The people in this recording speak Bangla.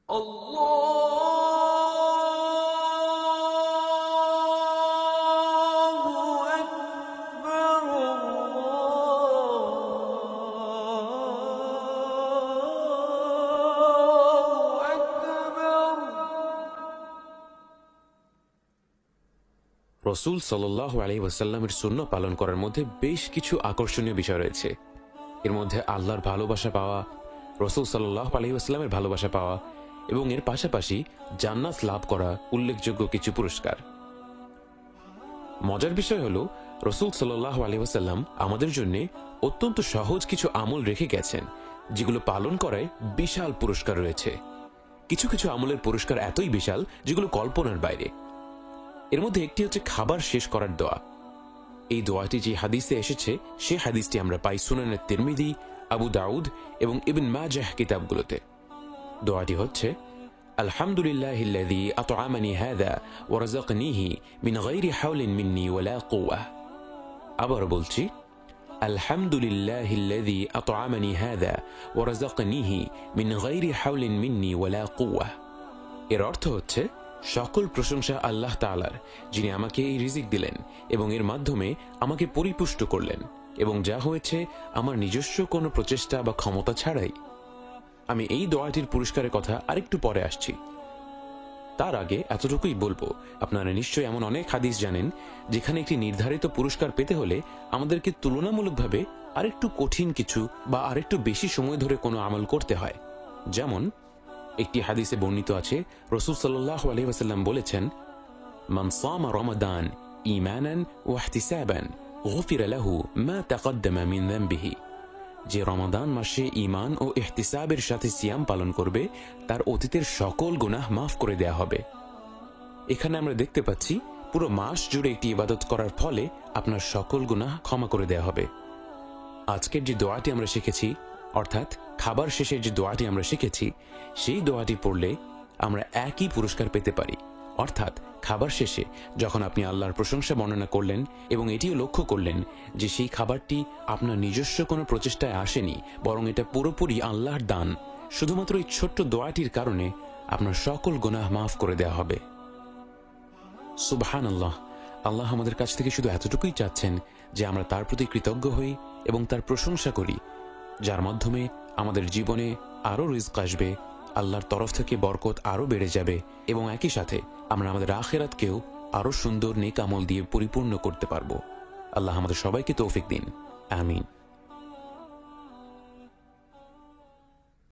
রসুল সাল্লাল্লাহু আলাইহি ওয়াসাল্লামের সুন্নাহ পালন করার মধ্যে বেশ কিছু আকর্ষণীয় বিষয় রয়েছে। এর মধ্যে আল্লাহর ভালোবাসা পাওয়া, রসুল সাল্লাল্লাহু আলাইহি ওয়াসাল্লামের ভালোবাসা পাওয়া এবং এর পাশাপাশি জান্নাত লাভ করা উল্লেখযোগ্য কিছু পুরস্কার। মজার বিষয় হলো, রসুল সাল্লাল্লাহু আলাইহি ওয়াসাল্লাম আমাদের জন্য অত্যন্ত সহজ কিছু আমল রেখে গেছেন, যেগুলো পালন করায় বিশাল পুরস্কার রয়েছে। কিছু কিছু আমলের পুরস্কার এতই বিশাল যেগুলো কল্পনার বাইরে। এর মধ্যে একটি হচ্ছে খাবার শেষ করার দোয়া। এই দোয়াটি যে হাদিসে এসেছে সে হাদিসটি আমরা পাই সুনানে তিরমিজি, আবু দাউদ এবং ইবন মাজাহ কিতাবগুলোতে। দোয়াটি হচ্ছে, আলহামদুলিল্লাহিল্লাযী আত'আমানি হাযা ওয়া রাযাকনিহি মিন গায়রি হাওলিন মিন্নি ওয়ালা কুওয়া। আবার বলছি, আলহামদুলিল্লাহিল্লাযী আত'আমানি হাযা ওয়া রাযাকনিহি মিন গায়রি হাওলিন মিন্নি ওয়ালা কুওয়া। এর অর্থ হচ্ছে, সকল প্রশংসা আল্লাহ তাআলার, যিনি আমাকে এই রিজিক দিলেন এবং এর মাধ্যমে আমাকে পরিপুষ্ট করলেন, এবং যা হয়েছে আমার নিজস্ব কোনো প্রচেষ্টা বা ক্ষমতা ছাড়াই। আমি এই দোয়াটির পুরস্কারের কথা আরেকটু পরে আসছি। তার আগে এতটুকুই বলবো, আপনারা নিশ্চয়ই এমন অনেক হাদিস জানেন যেখানে একটি নির্ধারিত পুরস্কার পেতে হলে আমাদেরকে তুলনামূলকভাবে আরেকটু কঠিন কিছু বা আরেকটু বেশি সময় ধরে কোনো আমল করতে হয়। যেমন একটি হাদিসে বর্ণিত আছে, রাসূল সাল্লাল্লাহু আলাইহি ওয়াসাল্লাম বলেছেন, মান সামা রমাদান ঈমানান ওয়া ইহতিসাবান গুফিরা লাহু মা তাকদ্দামা মিন যামবিহি। যে রমাদান মাসে ঈমান ও ইহতিসাবের সাথে সিয়াম পালন করবে, তার অতীতের সকল গুনাহ মাফ করে দেয়া হবে। এখানে আমরা দেখতে পাচ্ছি, পুরো মাস জুড়ে একটি ইবাদত করার ফলে আপনার সকল গুনাহ ক্ষমা করে দেয়া হবে। আজকের যে দোয়াটি আমরা শিখেছি, অর্থাৎ খাবার শেষের যে দোয়াটি আমরা শিখেছি, সেই দোয়াটি পড়লে আমরা একই পুরস্কার পেতে পারি। অর্থাৎ খাবার শেষে যখন আপনি আল্লাহর প্রশংসা বর্ণনা করলেন এবং এটিও লক্ষ্য করলেন যে সেই খাবারটি আপনার নিজস্ব কোনো প্রচেষ্টায় আসেনি, বরং এটা পুরোপুরি আল্লাহর দান, শুধুমাত্র এই ছোট্ট দোয়াটির কারণে আপনার সকল গুনাহ মাফ করে দেওয়া হবে। সুবহানাল্লাহ! আল্লাহ আমাদের কাছ থেকে শুধু এতটুকুই চাচ্ছেন যে আমরা তার প্রতি কৃতজ্ঞ হই এবং তার প্রশংসা করি, যার মাধ্যমে আমাদের জীবনে আরও রিজক আসবে, আল্লাহর তরফ থেকে বরকত আরও বেড়ে যাবে এবং একই সাথে আমরা আমাদের আখিরাতকেও আরও সুন্দর নেক আমল দিয়ে পরিপূর্ণ করতে পারব। আল্লাহ আমাদের সবাইকে তৌফিক দিন। আমিন।